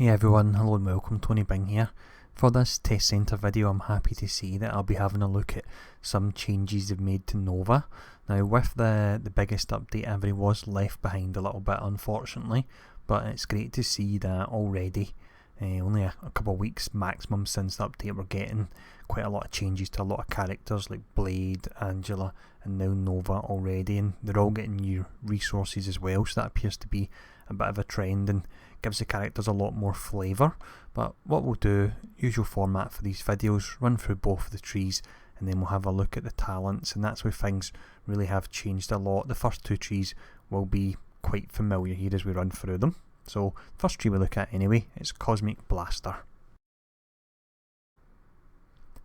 Hey everyone, hello and welcome, Tony Bing here. For this test centre video I'm happy to say that I'll be having a look at some changes they've made to Nova. Now with the biggest update ever, it was left behind a little bit unfortunately, but it's great to see that already, only a couple of weeks maximum since the update, we're getting quite a lot of changes to a lot of characters like Blade, Angela and now Nova already, and they're all getting new resources as well, so that appears to be a bit of a trend and gives the characters a lot more flavour. But what we'll do, usual format for these videos, run through both of the trees and then we'll have a look at the talents, and that's where things really have changed a lot. The first two trees will be quite familiar here as we run through them. So first tree we look at anyway, it's Cosmic Blaster.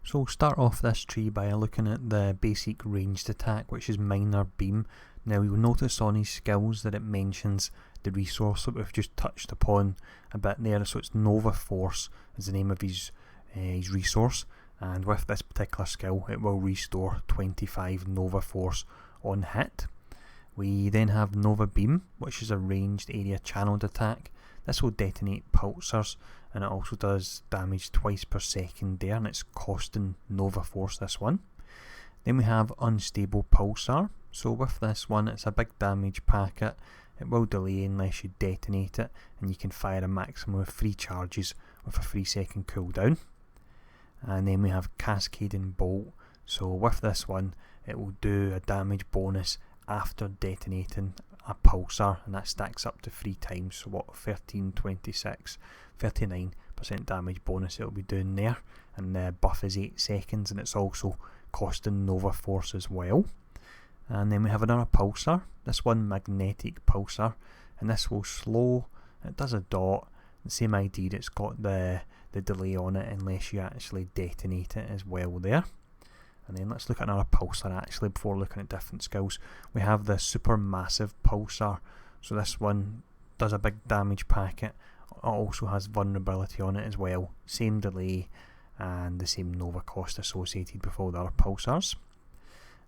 So we'll start off this tree by looking at the basic ranged attack, which is Minor Beam. Now you'll notice on his skills that it mentions the resource that we've just touched upon a bit there, so it's Nova Force is the name of his resource, and with this particular skill it will restore 25 Nova Force on hit. We then have Nova Beam, which is a ranged area channeled attack. This will detonate pulsars and it also does damage twice per second there, and it's costing Nova Force this one. Then we have Unstable Pulsar. So with this one it's a big damage packet. It will delay unless you detonate it, and you can fire a maximum of 3 charges with a 3-second cooldown. And then we have Cascading Bolt. So with this one it will do a damage bonus after detonating a pulsar, and that stacks up to 3 times, so what, 13, 26, 39% damage bonus it'll be doing there, and the buff is 8 seconds, and it's also costing Nova Force as well. And then we have another pulsar, this one Magnetic Pulsar, and this will slow, it does a dot, the same idea, it's got the delay on it unless you actually detonate it as well there. And then let's look at another pulsar actually before looking at different skills. We have the Supermassive Pulsar, so this one does a big damage packet, it also has vulnerability on it as well, same delay and the same Nova cost associated with all the other pulsars.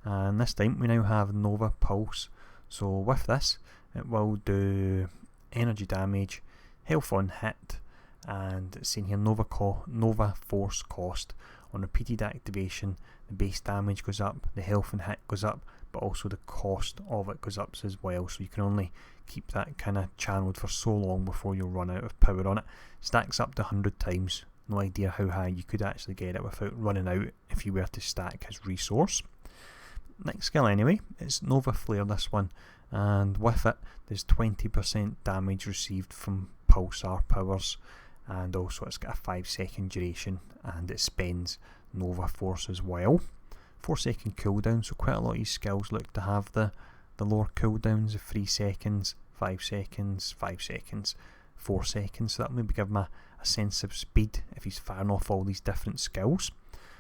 And this time we now have Nova Pulse, so with this it will do energy damage, health on hit, and it's saying here Nova Force cost. On repeated activation the base damage goes up, the health and hit goes up, but also the cost of it goes up as well, so you can only keep that kind of channeled for so long before you'll run out of power on it. Stacks up to 100 times, no idea how high you could actually get it without running out if you were to stack his resource. Next skill anyway, it's Nova Flare this one, and with it there's 20% damage received from pulsar powers, and also it's got a 5-second duration, and it spends Nova Force as well. 4-second cooldown, so quite a lot of these skills look to have the lower cooldowns of 3 seconds, 5 seconds, 5 seconds, 4 seconds, so that maybe give him a sense of speed if he's firing off all these different skills.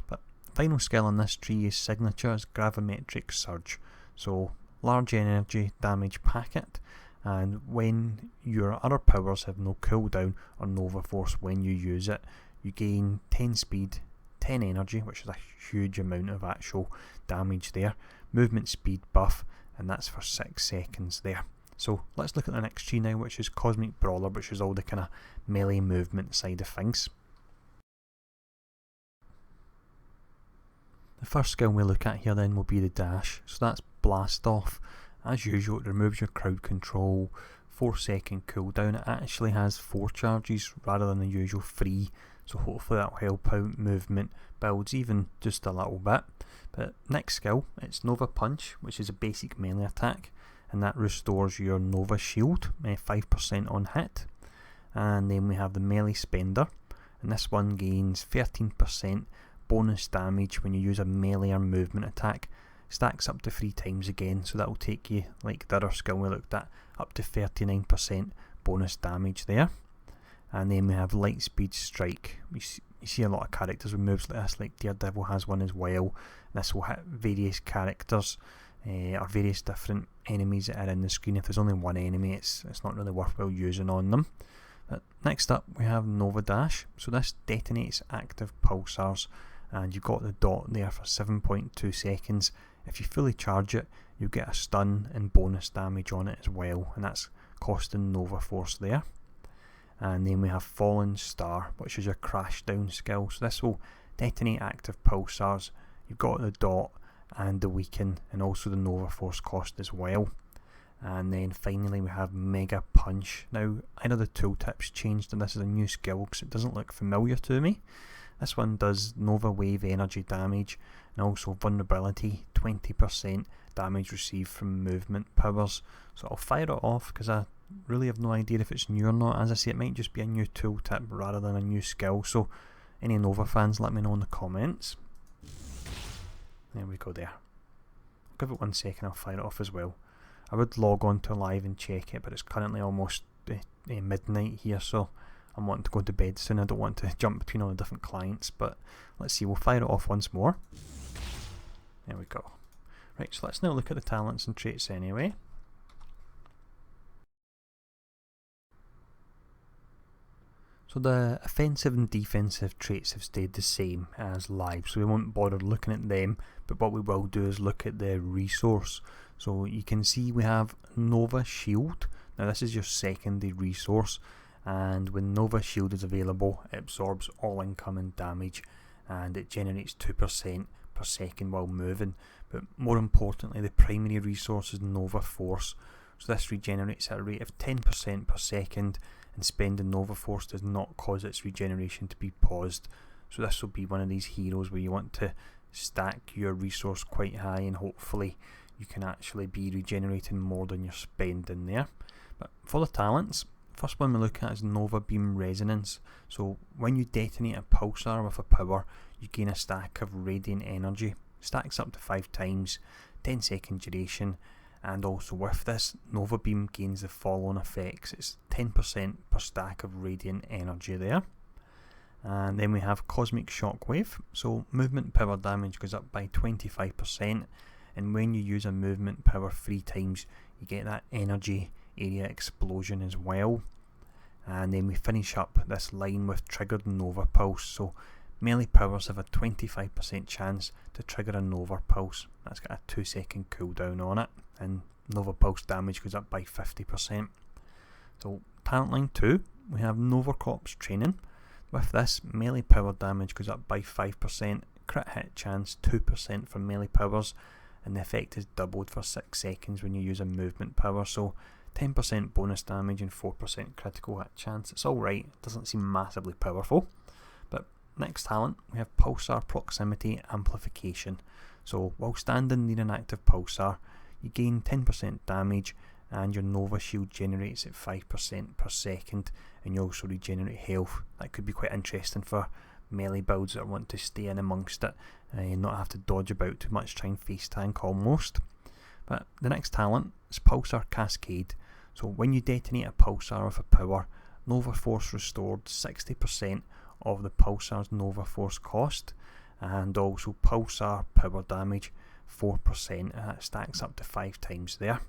But final skill on this tree is Signature, is Gravimetric Surge, so large energy damage packet, and when your other powers have no cooldown or Nova Force when you use it, you gain 10 speed, 10 energy, which is a huge amount of actual damage there, movement speed buff, and that's for 6 seconds there. So let's look at the next tree now, which is Cosmic Brawler, which is all the kind of melee movement side of things. The first skill we look at here then will be the dash, so that's Blast Off. As usual, it removes your crowd control, 4-second cooldown. It actually has 4 charges rather than the usual 3, so hopefully that will help out movement builds even just a little bit. But next skill, it's Nova Punch, which is a basic melee attack, and that restores your Nova Shield, 5% on hit. And then we have the Melee Spender, and this one gains 13% bonus damage when you use a melee or movement attack. Stacks up to 3 times again, so that will take you, like the other skill we looked at, up to 39% bonus damage there. And then we have Lightspeed Strike. You see a lot of characters with moves like this, like Daredevil has one as well. This will hit various characters or various different enemies that are in the screen. If there's only one enemy, it's not really worthwhile using on them. But next up we have Nova Dash, so this detonates active pulsars, and you've got the dot there for 7.2 seconds. If you fully charge it, you get a stun and bonus damage on it as well, and that's costing Nova Force there. And then we have Fallen Star, which is your crash down skill. So this will detonate active pulsars. You've got the dot and the weaken, and also the Nova Force cost as well. And then finally we have Mega Punch. Now I know the tooltip's changed and this is a new skill because it doesn't look familiar to me. This one does Nova Wave energy damage and also vulnerability, 20% damage received from movement powers. So I'll fire it off because I really have no idea if it's new or not. As I say, it might just be a new tooltip rather than a new skill. So any Nova fans, let me know in the comments. There we go there. I'll give it 1 second, I'll fire it off as well. I would log on to live and check it, but it's currently almost midnight here, so I'm wanting to go to bed soon. I don't want to jump between all the different clients, but let's see, we'll fire it off once more. There we go. Right, so let's now look at the talents and traits anyway. So the offensive and defensive traits have stayed the same as live, so we won't bother looking at them, but what we will do is look at the resource. So you can see we have Nova Shield. Now this is your secondary resource, and when Nova Shield is available, it absorbs all incoming damage and it generates 2% per second while moving. But more importantly, the primary resource is Nova Force. So this regenerates at a rate of 10% per second, and spending Nova Force does not cause its regeneration to be paused. So this will be one of these heroes where you want to stack your resource quite high and hopefully you can actually be regenerating more than you're spending there. But for the talents, first one we look at is Nova Beam Resonance. So when you detonate a pulsar with a power, you gain a stack of radiant energy. Stacks up to 5 times, 10 second duration, and also with this, Nova Beam gains the following effects. It's 10% per stack of radiant energy there. And then we have Cosmic Shockwave. So movement power damage goes up by 25%, and when you use a movement power 3 times, you get that energy area explosion as well. And then we finish up this line with Triggered Nova Pulse. So melee powers have a 25% chance to trigger a Nova Pulse. That's got a 2 second cooldown on it, and Nova Pulse damage goes up by 50%. So talent line 2, we have Nova Corps Training. With this, melee power damage goes up by 5%, crit hit chance 2% for melee powers, and the effect is doubled for 6 seconds when you use a movement power. So 10% bonus damage and 4% critical hit chance. It's alright, it doesn't seem massively powerful. But next talent, we have Pulsar Proximity Amplification. So while standing near an active pulsar, you gain 10% damage and your Nova Shield generates at 5% per second, and you also regenerate health. That could be quite interesting for melee builds that want to stay in amongst it and not have to dodge about too much, try and face tank almost. But the next talent is Pulsar Cascade. So when you detonate a pulsar with a power, Nova Force restored 60% of the pulsar's Nova Force cost, and also pulsar power damage 4%, and that stacks up to 5 times there.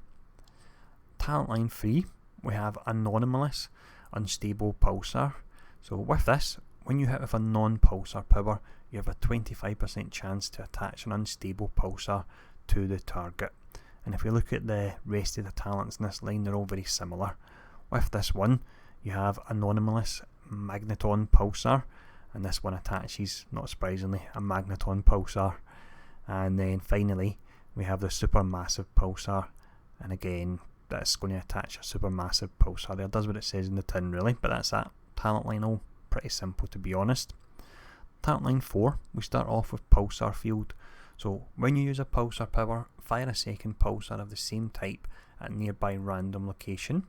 Talent line 3, we have Anomalous Unstable Pulsar. So with this, when you hit with a non-pulsar power, you have a 25% chance to attach an unstable pulsar to the target. And if we look at the rest of the talents in this line, they're all very similar. With this one, you have Anomalous Magneton Pulsar, and this one attaches, not surprisingly, a Magneton Pulsar. And then finally, we have the Supermassive Pulsar, and again, that's going to attach a Supermassive Pulsar there. It does what it says in the tin really, but that's that talent line, all pretty simple to be honest. Talent line 4, we start off with Pulsar Field. So when you use a pulsar power, fire a second pulsar of the same type at a nearby random location.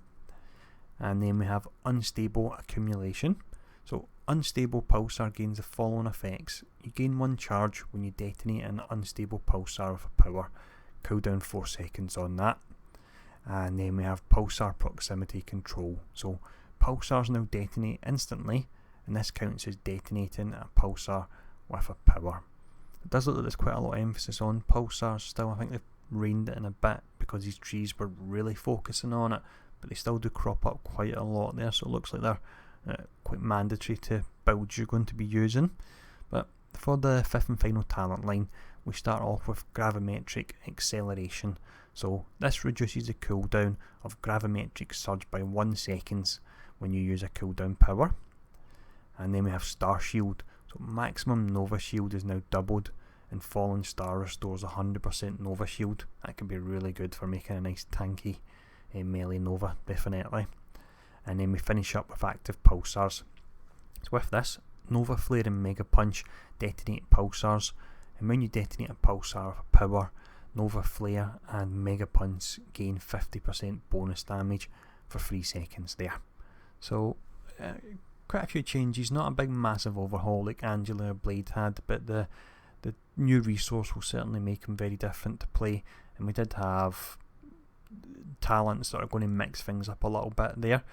And then we have Unstable Accumulation. So unstable pulsar gains the following effects. You gain 1 charge when you detonate an unstable pulsar with a power. Cooldown 4 seconds on that. And then we have Pulsar Proximity Control. So pulsars now detonate instantly, and this counts as detonating a pulsar with a power. It does look like there's quite a lot of emphasis on pulsars still. I think they've reined it in a bit because these trees were really focusing on it, but they still do crop up quite a lot there, so it looks like they're quite mandatory to builds you're going to be using. But for the 5th and final talent line, we start off with Gravimetric Acceleration. So this reduces the cooldown of Gravimetric Surge by 1 second when you use a cooldown power. And then we have Star Shield. So maximum Nova Shield is now doubled, and Fallen Star restores 100% Nova Shield. That can be really good for making a nice tanky melee Nova, definitely. And then we finish up with active pulsars. So with this, Nova Flare and Mega Punch detonate pulsars, and when you detonate a pulsar with power, Nova Flare and Mega Punch gain 50% bonus damage for 3 seconds there. So quite a few changes, not a big massive overhaul like Angela or Blade had, but the new resource will certainly make them very different to play. And we did have talents that are going to mix things up a little bit there.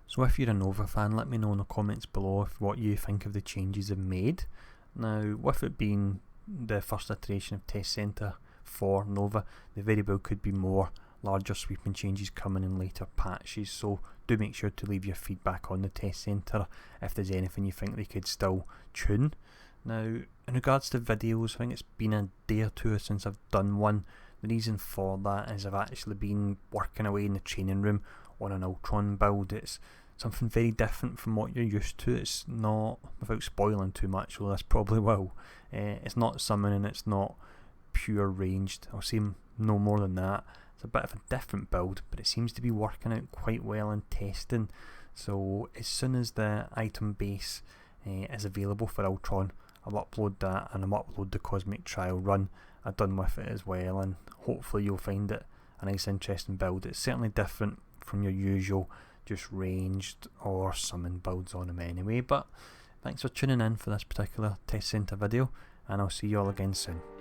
So if you're a Nova fan, let me know in the comments below what you think of the changes they've made. Now, with it being the first iteration of Test Centre for Nova, there very well could be more larger sweeping changes coming in later patches, so do make sure to leave your feedback on the Test Centre if there's anything you think they could still tune. Now, in regards to videos, I think it's been a day or two since I've done one. The reason for that is I've actually been working away in the training room on an Ultron build. It's something very different from what you're used to. It's not, without spoiling too much, well, this probably will, it's not summoning, it's not pure ranged. I'll say no more than that. It's a bit of a different build, but it seems to be working out quite well in testing. So as soon as the item base is available for Ultron, I'll upload that, and I'll upload the Cosmic Trial run I've done with it as well, and hopefully you'll find it a nice interesting build. It's certainly different from your usual just ranged or summon builds on them anyway. But thanks for tuning in for this particular Test Centre video, and I'll see you all again soon.